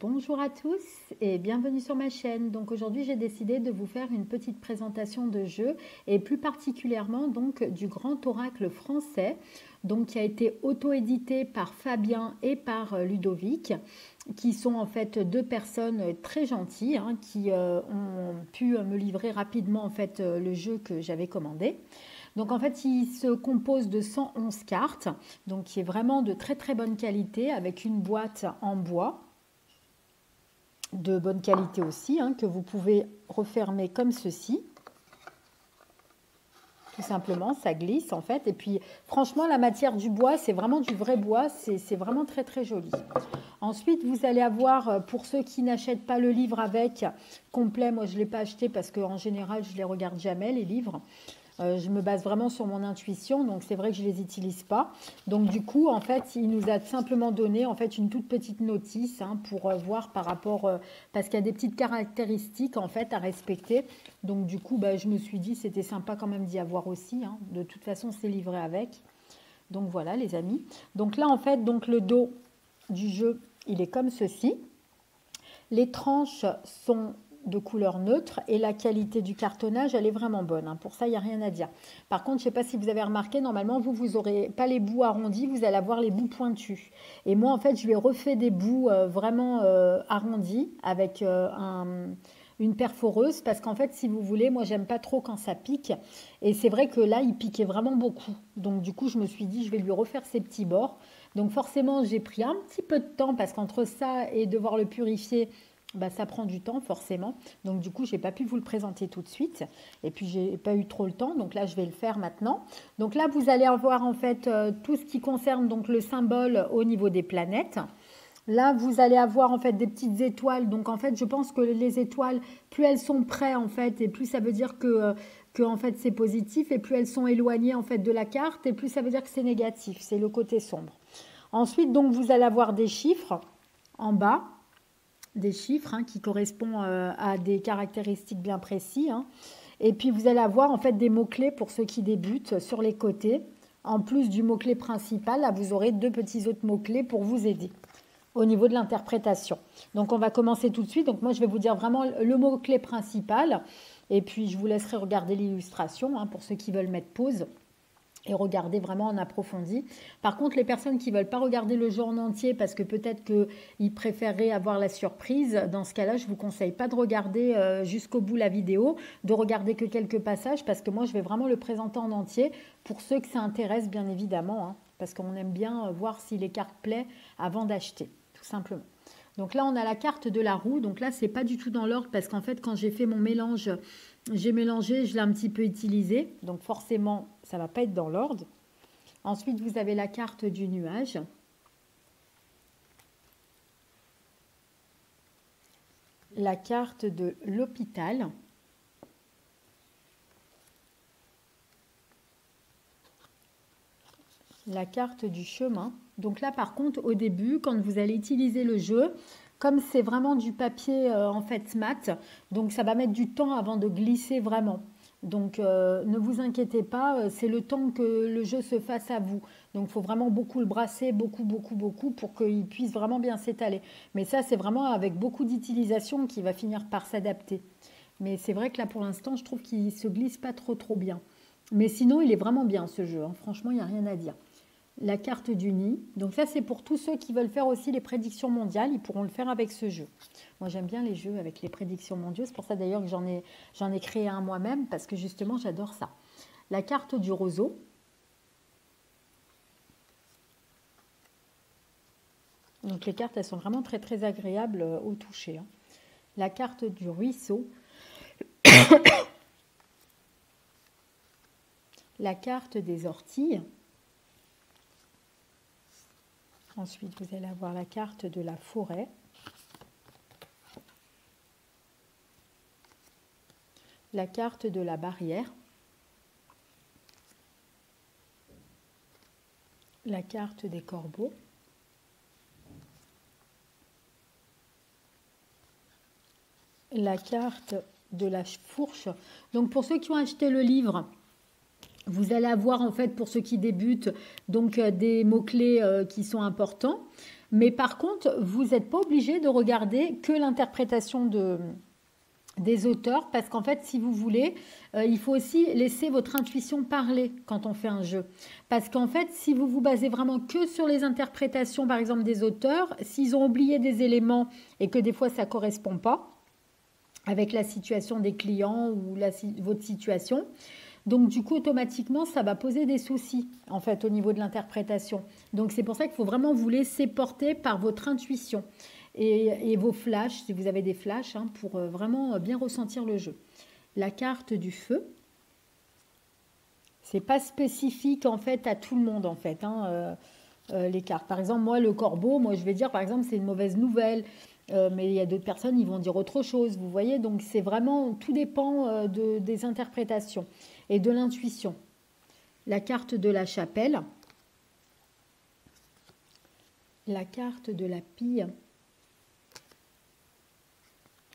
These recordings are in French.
Bonjour à tous et bienvenue sur ma chaîne. Donc aujourd'hui j'ai décidé de vous faire une petite présentation de jeu et plus particulièrement donc du grand oracle français donc qui a été auto-édité par Fabien et par Ludovic qui sont en fait deux personnes très gentilles qui ont pu me livrer rapidement en fait le jeu que j'avais commandé. Donc en fait, il se compose de 111 cartes, donc qui est vraiment de très très bonne qualité avec une boîte en bois de bonne qualité aussi, que vous pouvez refermer comme ceci. Tout simplement, ça glisse en fait. Et puis franchement, la matière du bois, c'est vraiment du vrai bois, c'est vraiment très très joli. Ensuite, vous allez avoir, pour ceux qui n'achètent pas le livre avec complet, moi je ne l'ai pas acheté parce qu'en général, je ne les regarde jamais les livres. Je me base vraiment sur mon intuition, donc c'est vrai que je ne les utilise pas. Donc du coup, en fait, il nous a simplement donné en fait une toute petite notice pour voir par rapport, parce qu'il y a des petites caractéristiques en fait à respecter. Donc du coup, je me suis dit c'était sympa quand même d'y avoir aussi. De toute façon, c'est livré avec. Donc voilà les amis. Donc là en fait, donc le dos du jeu, il est comme ceci. Les tranches sont de couleur neutre et la qualité du cartonnage elle est vraiment bonne, pour ça il n'y a rien à dire. Par contre, je ne sais pas si vous avez remarqué, normalement vous n'aurez pas les bouts arrondis, vous allez avoir les bouts pointus, et moi en fait je lui ai refait des bouts vraiment arrondis avec une perforeuse, parce qu'en fait si vous voulez, moi j'aime pas trop quand ça pique, et c'est vrai que là il piquait vraiment beaucoup, donc du coup je me suis dit je vais lui refaire ses petits bords. Donc forcément j'ai pris un petit peu de temps parce qu'entre ça et devoir le purifier, ça prend du temps forcément. Donc du coup, je n'ai pas pu vous le présenter tout de suite. Et puis, je n'ai pas eu trop le temps. Donc là, je vais le faire maintenant. Donc là, vous allez avoir en fait tout ce qui concerne donc le symbole au niveau des planètes. Là, vous allez avoir en fait des petites étoiles. Donc en fait, je pense que les étoiles, plus elles sont près en fait, et plus ça veut dire que en fait c'est positif, et plus elles sont éloignées en fait de la carte, et plus ça veut dire que c'est négatif. C'est le côté sombre. Ensuite, donc vous allez avoir des chiffres en bas. Des chiffres qui correspondent à des caractéristiques bien précis. Et puis vous allez avoir en fait des mots-clés pour ceux qui débutent sur les côtés. En plus du mot-clé principal, là, vous aurez deux petits autres mots-clés pour vous aider au niveau de l'interprétation. Donc on va commencer tout de suite. Donc moi je vais vous dire vraiment le mot-clé principal. Et puis je vous laisserai regarder l'illustration pour ceux qui veulent mettre pause et regarder vraiment en approfondi. Par contre, les personnes qui ne veulent pas regarder le jeu en entier parce que peut-être qu'ils préféreraient avoir la surprise, dans ce cas-là, je ne vous conseille pas de regarder jusqu'au bout la vidéo, de regarder que quelques passages, parce que moi, je vais vraiment le présenter en entier pour ceux que ça intéresse, bien évidemment, parce qu'on aime bien voir si les cartes plaisent avant d'acheter, tout simplement. Donc là, on a la carte de la roue. Donc là, ce n'est pas du tout dans l'ordre parce qu'en fait, quand j'ai fait mon mélange, j'ai mélangé, je l'ai un petit peu utilisé. Donc forcément, ça ne va pas être dans l'ordre. Ensuite, vous avez la carte du nuage. La carte de l'hôpital. La carte du chemin. Donc là, par contre, au début, quand vous allez utiliser le jeu, comme c'est vraiment du papier en fait mat, donc ça va mettre du temps avant de glisser vraiment. Donc ne vous inquiétez pas, c'est le temps que le jeu se fasse à vous. Donc il faut vraiment beaucoup le brasser, beaucoup pour qu'il puisse vraiment bien s'étaler. Mais ça, c'est vraiment avec beaucoup d'utilisation qu'il va finir par s'adapter. Mais c'est vrai que là, pour l'instant, je trouve qu'il ne se glisse pas trop bien. Mais sinon, il est vraiment bien ce jeu. Franchement, il n'y a rien à dire. La carte du nid. Donc ça, c'est pour tous ceux qui veulent faire aussi les prédictions mondiales. Ils pourront le faire avec ce jeu. Moi, j'aime bien les jeux avec les prédictions mondiales. C'est pour ça d'ailleurs que j'en ai créé un moi-même parce que justement, j'adore ça. La carte du roseau. Donc les cartes, elles sont vraiment très agréables au toucher. La carte du ruisseau. La carte des orties. Ensuite, vous allez avoir la carte de la forêt. La carte de la barrière. La carte des corbeaux. La carte de la fourche. Donc, pour ceux qui ont acheté le livre, vous allez avoir en fait pour ceux qui débutent donc des mots-clés qui sont importants. Mais par contre, vous n'êtes pas obligé de regarder que l'interprétation des auteurs, parce qu'en fait, si vous voulez, il faut aussi laisser votre intuition parler quand on fait un jeu. Parce qu'en fait, si vous vous basez vraiment que sur les interprétations, par exemple, des auteurs, s'ils ont oublié des éléments et que des fois ça ne correspond pas avec la situation des clients ou votre situation, donc du coup, automatiquement, ça va poser des soucis, en fait, au niveau de l'interprétation. Donc c'est pour ça qu'il faut vraiment vous laisser porter par votre intuition et vos flashs, si vous avez des flashs, hein, pour vraiment bien ressentir le jeu. La carte du feu, c'est pas spécifique, en fait, à tout le monde, en fait, hein, les cartes. Par exemple, moi, le corbeau, moi, je vais dire, par exemple, c'est une mauvaise nouvelle. Mais il y a d'autres personnes, ils vont dire autre chose, vous voyez. Donc, c'est vraiment, tout dépend des interprétations et de l'intuition. La carte de la chapelle, la carte de la pie.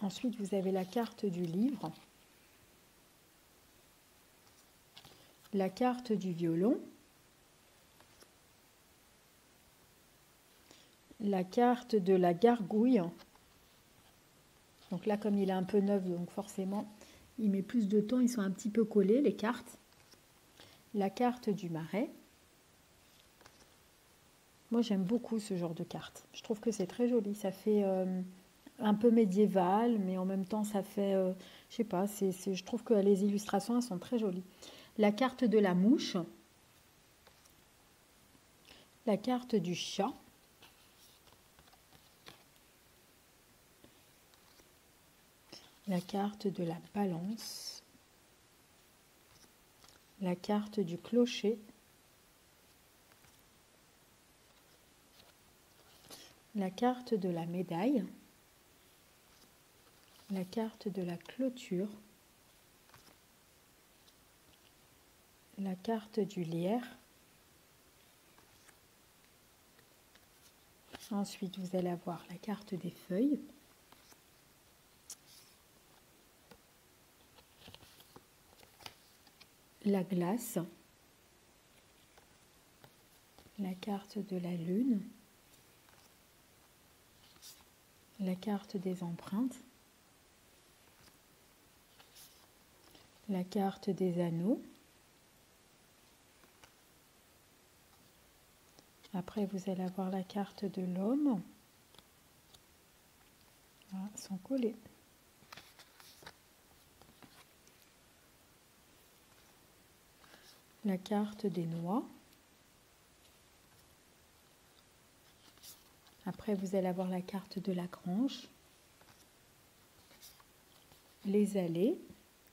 Ensuite, vous avez la carte du livre, la carte du violon, la carte de la gargouille. Donc là, comme il est un peu neuf, donc forcément, il met plus de temps, ils sont un petit peu collés, les cartes. La carte du marais. Moi, j'aime beaucoup ce genre de carte. Je trouve que c'est très joli. Ça fait un peu médiéval, mais en même temps, ça fait... je sais pas, je trouve que les illustrations, elles sont très jolies. La carte de la mouche. La carte du chat. La carte de la balance. La carte du clocher. La carte de la médaille. La carte de la clôture. La carte du lierre. Ensuite, vous allez avoir la carte des feuilles. La glace. La carte de la lune. La carte des empreintes. La carte des anneaux. Après, vous allez avoir la carte de l'homme. Voilà, sans coller. La carte des noix. Après, vous allez avoir la carte de la grange. Les allées.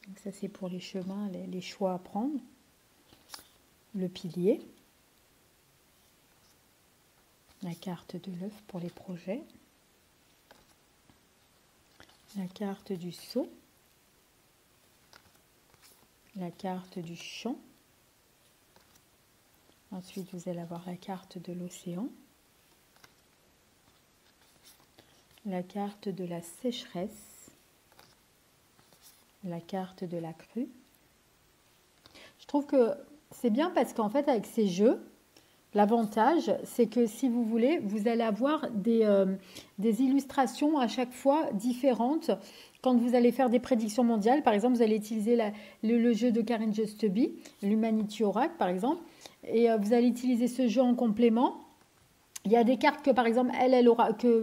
Donc ça, c'est pour les chemins, les choix à prendre. Le pilier. La carte de l'œuf pour les projets. La carte du seau. La carte du champ. Ensuite, vous allez avoir la carte de l'océan. La carte de la sécheresse. La carte de la crue. Je trouve que c'est bien parce qu'en fait, avec ces jeux, l'avantage, c'est que si vous voulez, vous allez avoir des illustrations à chaque fois différentes. Quand vous allez faire des prédictions mondiales, par exemple, vous allez utiliser le jeu de Karen Justeby, l'Humanity Oracle, par exemple, et vous allez utiliser ce jeu en complément. Il y a des cartes que, par exemple,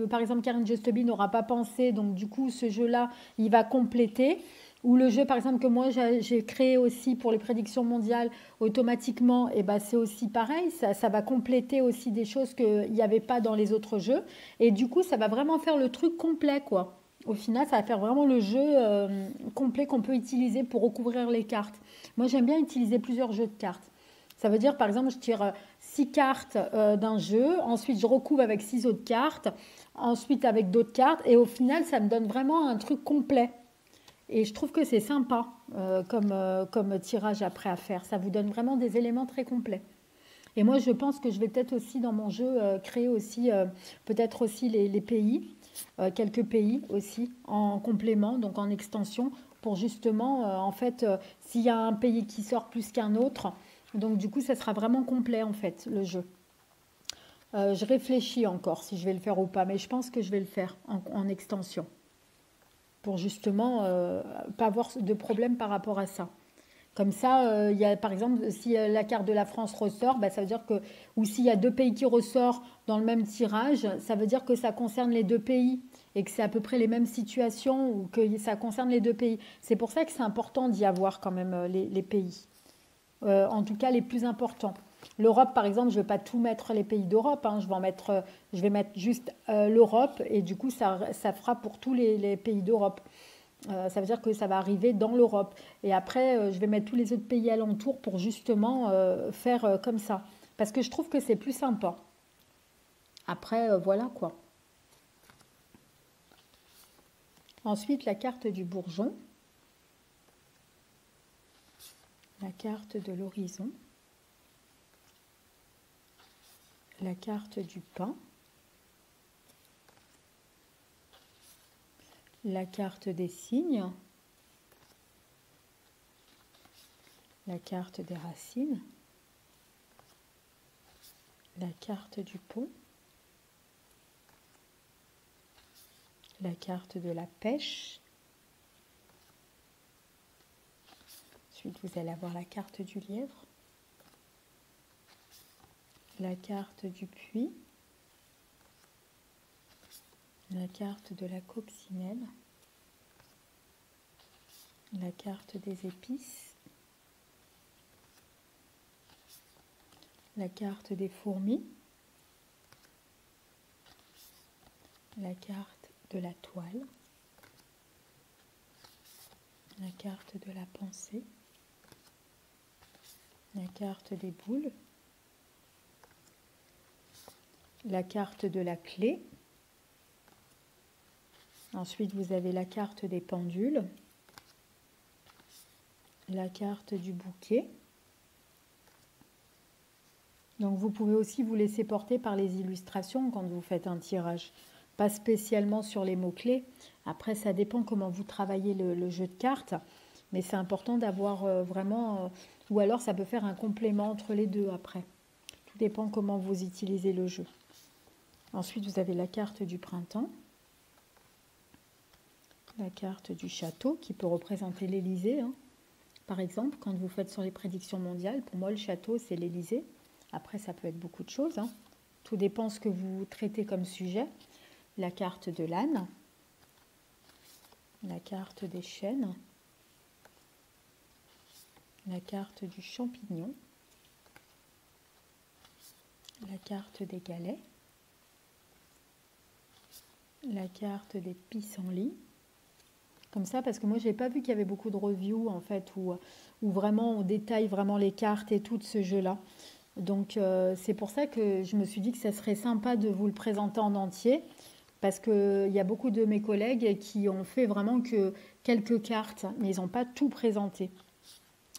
par exemple, Karen Justeby n'aura pas pensé, donc du coup, ce jeu-là, il va compléter. Ou le jeu, par exemple, que moi, j'ai créé aussi pour les prédictions mondiales automatiquement, et ben, c'est aussi pareil, ça va compléter aussi des choses qu'il n'y avait pas dans les autres jeux. Et du coup, ça va vraiment faire le truc complet, quoi. Au final, ça va faire vraiment le jeu complet qu'on peut utiliser pour recouvrir les cartes. Moi, j'aime bien utiliser plusieurs jeux de cartes. Ça veut dire, par exemple, je tire 6 cartes d'un jeu, ensuite je recouvre avec 6 autres cartes, ensuite avec d'autres cartes, et au final, ça me donne vraiment un truc complet. Et je trouve que c'est sympa comme tirage après à faire. Ça vous donne vraiment des éléments très complets. Et moi, je pense que je vais peut-être aussi dans mon jeu créer aussi peut-être aussi les pays, quelques pays aussi en complément, donc en extension, pour justement, en fait, s'il y a un pays qui sort plus qu'un autre, donc du coup, ça sera vraiment complet en fait, le jeu. Je réfléchis encore si je vais le faire ou pas, mais je pense que je vais le faire en extension pour justement pas avoir de problème par rapport à ça. Comme ça, il y a, par exemple, si la carte de la France ressort, bah, ça veut dire que, ou s'il y a deux pays qui ressortent dans le même tirage, ça veut dire que ça concerne les deux pays et que c'est à peu près les mêmes situations ou que ça concerne les deux pays. C'est pour ça que c'est important d'y avoir quand même les pays. En tout cas, les plus importants. L'Europe, par exemple, je ne vais pas tout mettre les pays d'Europe, hein, je vais mettre juste l'Europe et du coup, ça fera pour tous les pays d'Europe. Ça veut dire que ça va arriver dans l'Europe. Et après, je vais mettre tous les autres pays alentours pour justement faire comme ça. Parce que je trouve que c'est plus sympa. Après, voilà quoi. Ensuite, la carte du bourgeon. La carte de l'horizon. La carte du pain. La carte des cygnes. La carte des racines. La carte du pont. La carte de la pêche. Ensuite, vous allez avoir la carte du lièvre. La carte du puits. La carte de la coccinelle. La carte des épices. La carte des fourmis. La carte de la toile. La carte de la pensée. La carte des boules. La carte de la clé. Ensuite, vous avez la carte des pendules. La carte du bouquet. Donc vous pouvez aussi vous laisser porter par les illustrations quand vous faites un tirage. Pas spécialement sur les mots-clés. Après, ça dépend comment vous travaillez le jeu de cartes. Mais c'est important d'avoir vraiment... ou alors ça peut faire un complément entre les deux après. Tout dépend comment vous utilisez le jeu. Ensuite, vous avez la carte du printemps. La carte du château qui peut représenter l'Élysée. Hein. Par exemple, quand vous faites sur les prédictions mondiales, pour moi le château c'est l'Élysée. Après ça peut être beaucoup de choses. Hein. Tout dépend ce que vous traitez comme sujet. La carte de l'âne. La carte des chênes. La carte du champignon. La carte des galets. La carte des pissenlits. Comme ça, parce que moi, je n'ai pas vu qu'il y avait beaucoup de reviews, en fait, où vraiment on détaille vraiment les cartes et tout de ce jeu-là. Donc, c'est pour ça que je me suis dit que ça serait sympa de vous le présenter en entier, parce qu'il y a beaucoup de mes collègues qui ont fait vraiment que quelques cartes, mais ils n'ont pas tout présenté.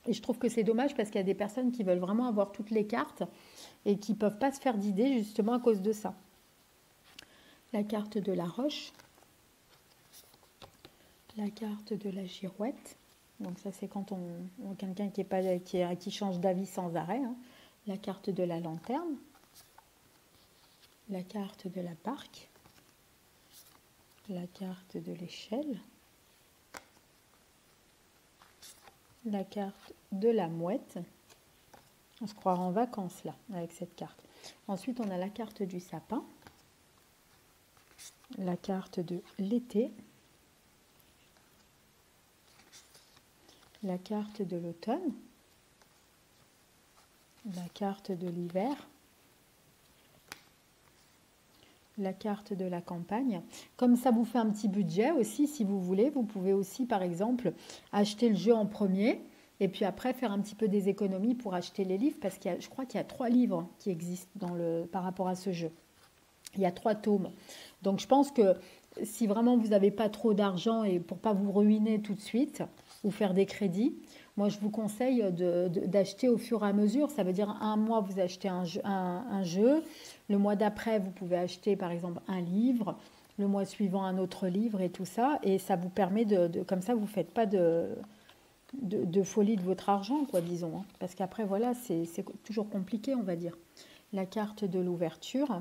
Et je trouve que c'est dommage, parce qu'il y a des personnes qui veulent vraiment avoir toutes les cartes et qui ne peuvent pas se faire d'idées, justement, à cause de ça. La carte de la roche. La carte de la girouette, donc ça c'est quand on quelqu'un qui change d'avis sans arrêt. Hein. La carte de la lanterne, la carte de la barque, la carte de l'échelle, la carte de la mouette. On se croira en vacances là avec cette carte. Ensuite on a la carte du sapin, la carte de l'été. La carte de l'automne, la carte de l'hiver, la carte de la campagne. Comme ça vous fait un petit budget aussi, si vous voulez, vous pouvez aussi par exemple acheter le jeu en premier et puis après faire un petit peu des économies pour acheter les livres parce je crois qu'il y a 3 livres qui existent par rapport à ce jeu. Il y a 3 tomes. Donc je pense que si vraiment vous n'avez pas trop d'argent et pour ne pas vous ruiner tout de suite ou faire des crédits, moi je vous conseille d'acheter au fur et à mesure. Ça veut dire un mois vous achetez un jeu, le mois d'après vous pouvez acheter par exemple un livre, le mois suivant un autre livre et tout ça. Et ça vous permet comme ça vous ne faites pas de folie de votre argent, quoi, disons. Hein. Parce qu'après voilà, c'est toujours compliqué on va dire. la carte de l'ouverture,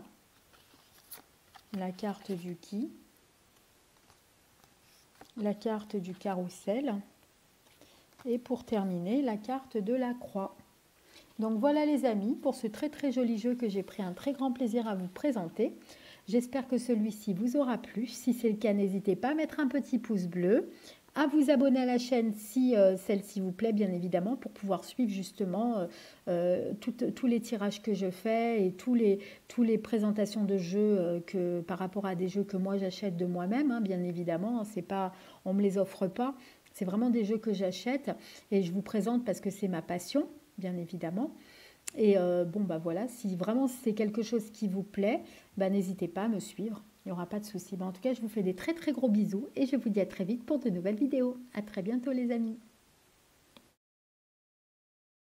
la carte du qui, la carte du carrousel et pour terminer, la carte de la croix. Donc voilà les amis, pour ce très très joli jeu que j'ai pris un très grand plaisir à vous présenter. J'espère que celui-ci vous aura plu. Si c'est le cas, n'hésitez pas à mettre un petit pouce bleu, à vous abonner à la chaîne si celle-ci vous plaît, bien évidemment, pour pouvoir suivre justement tous les tirages que je fais et tous les présentations de jeux par rapport à des jeux que moi j'achète de moi-même, hein, bien évidemment. C'est pas, on ne me les offre pas, c'est vraiment des jeux que j'achète et je vous présente parce que c'est ma passion, bien évidemment. Et bon, bah voilà, si vraiment c'est quelque chose qui vous plaît, bah, n'hésitez pas à me suivre. Il n'y aura pas de souci. Bah, en tout cas, je vous fais des très très gros bisous et je vous dis à très vite pour de nouvelles vidéos. À très bientôt les amis.